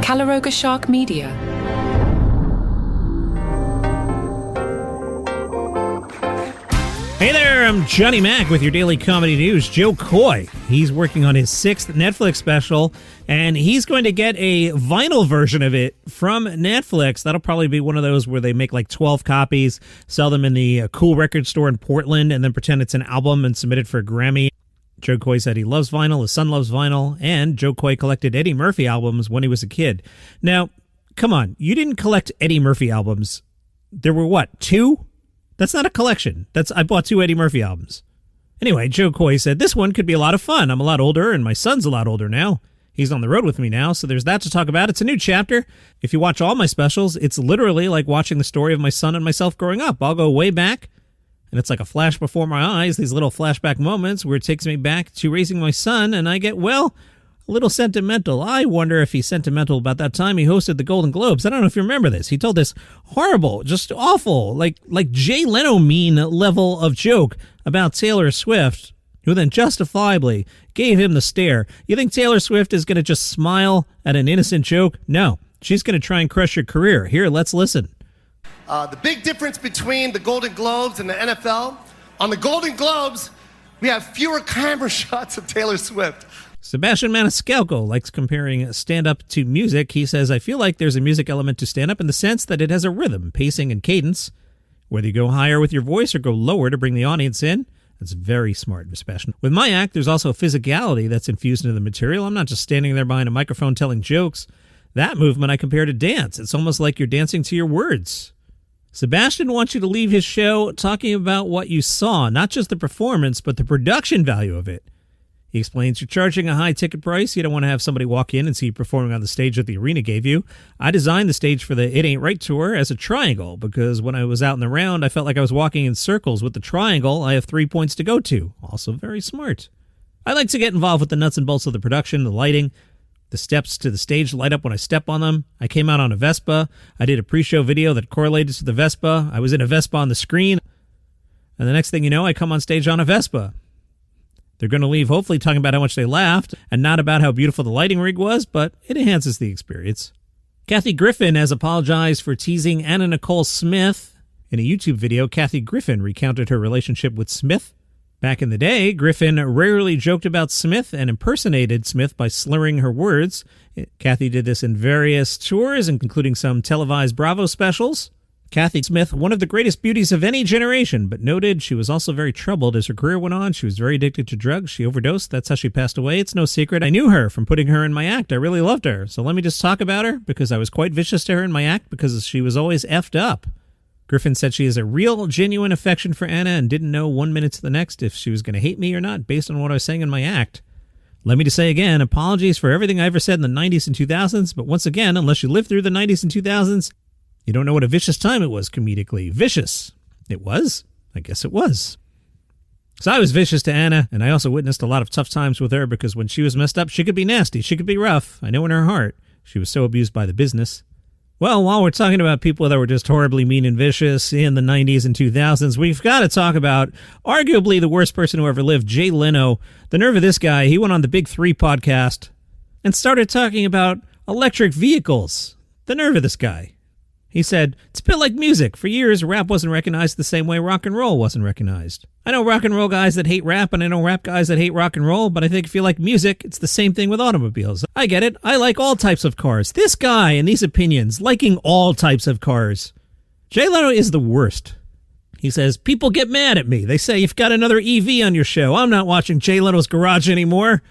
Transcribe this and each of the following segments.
Calaroga Shark Media. Hey there, I'm Johnny Mac with your daily comedy news. Joe Coy, he's working on his 6th Netflix special, and he's going to get a vinyl version of it from Netflix. That'll probably be one of those where they make like 12 copies, sell them in the cool record store in Portland, and then pretend it's an album and submit it for a Grammy. Joe Coy said he loves vinyl, his son loves vinyl, and Joe Coy collected Eddie Murphy albums when he was a kid. Now, come on, you didn't collect Eddie Murphy albums. There were what, 2? That's not a collection. I bought 2 Eddie Murphy albums. Anyway, Joe Coy said, this one could be a lot of fun. I'm a lot older, and my son's a lot older now. He's on the road with me now, so there's that to talk about. It's a new chapter. If you watch all my specials, it's literally like watching the story of my son and myself growing up. I'll go way back, and it's like a flash before my eyes, these little flashback moments where it takes me back to raising my son, and I get, well, a little sentimental. I wonder if he's sentimental about that time he hosted the Golden Globes. I don't know if you remember this. He told this horrible, just awful, like Jay Leno mean level of joke about Taylor Swift, who then justifiably gave him the stare. You think Taylor Swift is going to just smile at an innocent joke? No. She's going to try and crush your career. Here, let's listen. The big difference between the Golden Globes and the NFL, on the Golden Globes, we have fewer camera shots of Taylor Swift. Sebastian Maniscalco likes comparing stand-up to music. He says, I feel like there's a music element to stand-up in the sense that it has a rhythm, pacing, and cadence. Whether you go higher with your voice or go lower to bring the audience in, that's very smart, Sebastian. With my act, there's also a physicality that's infused into the material. I'm not just standing there behind a microphone telling jokes. That movement I compare to dance. It's almost like you're dancing to your words. Sebastian wants you to leave his show talking about what you saw, not just the performance, but the production value of it. He explains, you're charging a high ticket price. You don't want to have somebody walk in and see you performing on the stage that the arena gave you. I designed the stage for the It Ain't Right tour as a triangle because when I was out in the round, I felt like I was walking in circles. With the triangle, I have 3 points to go to. Also very smart. I like to get involved with the nuts and bolts of the production, the lighting. The steps to the stage light up when I step on them. I came out on a Vespa. I did a pre-show video that correlated to the Vespa. I was in a Vespa on the screen. And the next thing you know, I come on stage on a Vespa. They're going to leave hopefully talking about how much they laughed and not about how beautiful the lighting rig was, but it enhances the experience. Kathy Griffin has apologized for teasing Anna Nicole Smith. In a YouTube video, Kathy Griffin recounted her relationship with Smith. Back in the day, Griffin rarely joked about Smith and impersonated Smith by slurring her words. Kathy did this in various tours, including some televised Bravo specials. Kathy Smith, one of the greatest beauties of any generation, but noted she was also very troubled as her career went on. She was very addicted to drugs. She overdosed. That's how she passed away. It's no secret. I knew her from putting her in my act. I really loved her. So let me just talk about her because I was quite vicious to her in my act because she was always effed up. Griffin said she has a real, genuine affection for Anna and didn't know 1 minute to the next if she was going to hate me or not based on what I was saying in my act. Let me just say again, apologies for everything I ever said in the 90s and 2000s, but once again, unless you lived through the 90s and 2000s, you don't know what a vicious time it was comedically. Vicious. It was? I guess it was. So I was vicious to Anna, and I also witnessed a lot of tough times with her because when she was messed up, she could be nasty. She could be rough. I know in her heart. She was so abused by the business. Well, while we're talking about people that were just horribly mean and vicious in the 90s and 2000s, we've got to talk about arguably the worst person who ever lived, Jay Leno. The nerve of this guy, he went on the Big Three podcast and started talking about electric vehicles. The nerve of this guy. He said, it's a bit like music. For years, rap wasn't recognized the same way rock and roll wasn't recognized. I know rock and roll guys that hate rap, and I know rap guys that hate rock and roll, but I think if you like music, it's the same thing with automobiles. I get it. I like all types of cars. This guy and these opinions, liking all types of cars. Jay Leno is the worst. He says, people get mad at me. They say, you've got another EV on your show. I'm not watching Jay Leno's Garage anymore.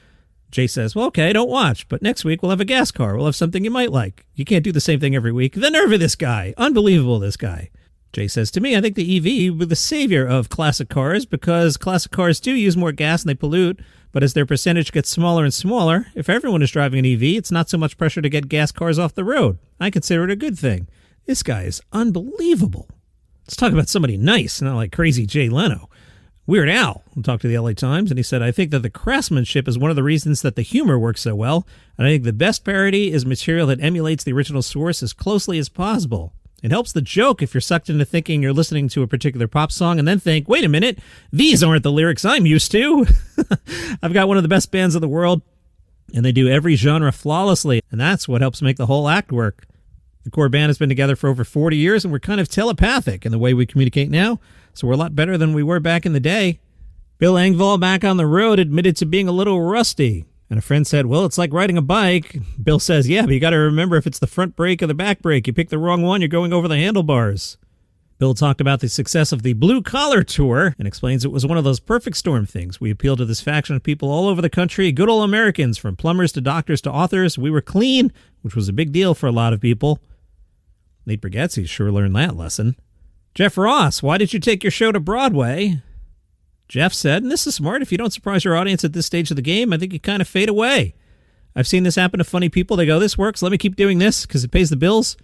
Jay says, well, okay, don't watch, but next week we'll have a gas car. We'll have something you might like. You can't do the same thing every week. The nerve of this guy. Unbelievable, this guy. Jay says to me, I think the EV was the savior of classic cars because classic cars do use more gas and they pollute, but as their percentage gets smaller and smaller, if everyone is driving an EV, it's not so much pressure to get gas cars off the road. I consider it a good thing. This guy is unbelievable. Let's talk about somebody nice, not like crazy Jay Leno. Weird Al talked to the LA Times, and he said, I think that the craftsmanship is one of the reasons that the humor works so well, and I think the best parody is material that emulates the original source as closely as possible. It helps the joke if you're sucked into thinking you're listening to a particular pop song and then think, wait a minute, these aren't the lyrics I'm used to. I've got one of the best bands in the world. And they do every genre flawlessly, and that's what helps make the whole act work. The core band has been together for over 40 years, and we're kind of telepathic in the way we communicate now, so we're a lot better than we were back in the day. Bill Engvall, back on the road, admitted to being a little rusty. And a friend said, well, it's like riding a bike. Bill says, yeah, but you got to remember if it's the front brake or the back brake. You pick the wrong one, you're going over the handlebars. Bill talked about the success of the Blue Collar Tour and explains it was one of those perfect storm things. We appealed to this faction of people all over the country, good old Americans, from plumbers to doctors to authors. We were clean, which was a big deal for a lot of people. Nate Bargatze sure learned that lesson. Jeff Ross, why did you take your show to Broadway? Jeff said, and this is smart, if you don't surprise your audience at this stage of the game, I think you kind of fade away. I've seen this happen to funny people. They go, this works, let me keep doing this because it pays the bills.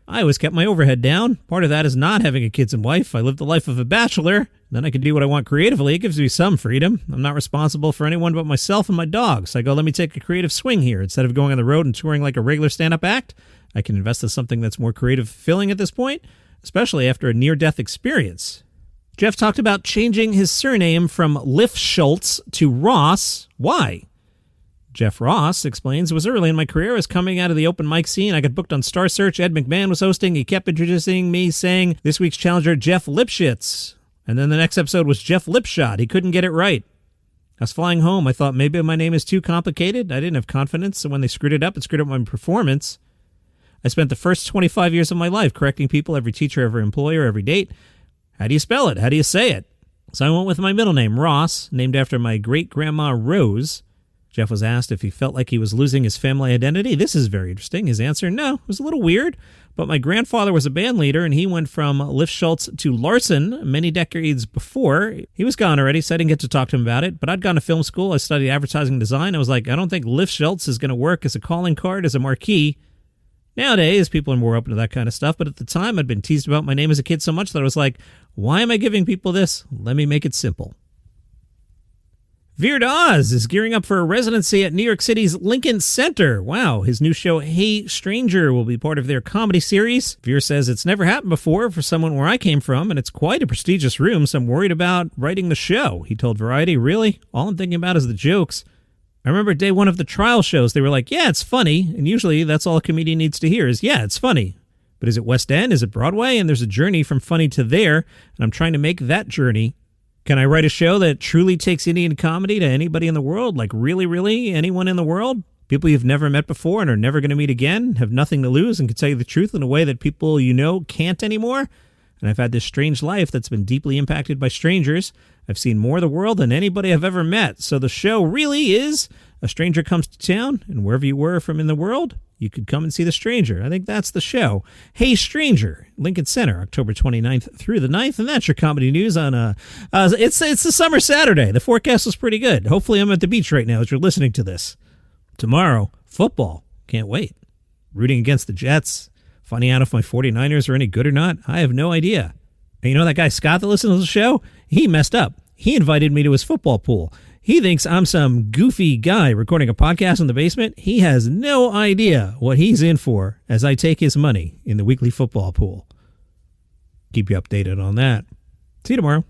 I always kept my overhead down. Part of that is not having a kids and wife. I live the life of a bachelor. Then I can do what I want creatively. It gives me some freedom. I'm not responsible for anyone but myself and my dogs. I go, let me take a creative swing here. Instead of going on the road and touring like a regular stand-up act, I can invest in something that's more creative fulfilling at this point, especially after a near-death experience. Jeff talked about changing his surname from Lifschultz to Ross. Why? Jeff Ross explains, it was early in my career. I was coming out of the open mic scene. I got booked on Star Search. Ed McMahon was hosting. He kept introducing me, saying, this week's challenger, Jeff Lipschitz. And then the next episode was Jeff Lipshot. He couldn't get it right. I was flying home. I thought maybe my name is too complicated. I didn't have confidence, so when they screwed it up my performance. I spent the first 25 years of my life correcting people, every teacher, every employer, every date. How do you spell it? How do you say it? So I went with my middle name, Ross, named after my great-grandma Rose. Jeff was asked if he felt like he was losing his family identity. This is very interesting. His answer, no, it was a little weird. But my grandfather was a band leader, and he went from Lifschultz to Larson many decades before. He was gone already, so I didn't get to talk to him about it. But I'd gone to film school. I studied advertising design. I was like, I don't think Lifschultz is going to work as a calling card, as a marquee. Nowadays, people are more open to that kind of stuff, but at the time, I'd been teased about my name as a kid so much that I was like, why am I giving people this? Let me make it simple. Veer Oz is gearing up for a residency at New York City's Lincoln Center. Wow, his new show, Hey Stranger, will be part of their comedy series. Veer says it's never happened before for someone where I came from, and it's quite a prestigious room, so I'm worried about writing the show. He told Variety, really? All I'm thinking about is the jokes. I remember day one of the trial shows, they were like, yeah, it's funny. And usually that's all a comedian needs to hear is, yeah, it's funny. But is it West End? Is it Broadway? And there's a journey from funny to there. And I'm trying to make that journey. Can I write a show that truly takes Indian comedy to anybody in the world? Like really anyone in the world? People you've never met before and are never going to meet again, have nothing to lose and can tell you the truth in a way that people you know can't anymore? And I've had this strange life that's been deeply impacted by strangers. I've seen more of the world than anybody I've ever met. So the show really is a stranger comes to town, and wherever you were from in the world, you could come and see the stranger. I think that's the show. Hey Stranger, Lincoln Center, October 29th through the 9th. And that's your comedy news on it's the summer Saturday. The forecast was pretty good. Hopefully I'm at the beach right now as you're listening to this. Tomorrow, football. Can't wait. Rooting against the Jets. Finding out if my 49ers are any good or not, I have no idea. And you know that guy Scott that listens to the show? He messed up. He invited me to his football pool. He thinks I'm some goofy guy recording a podcast in the basement. He has no idea what he's in for as I take his money in the weekly football pool. Keep you updated on that. See you tomorrow.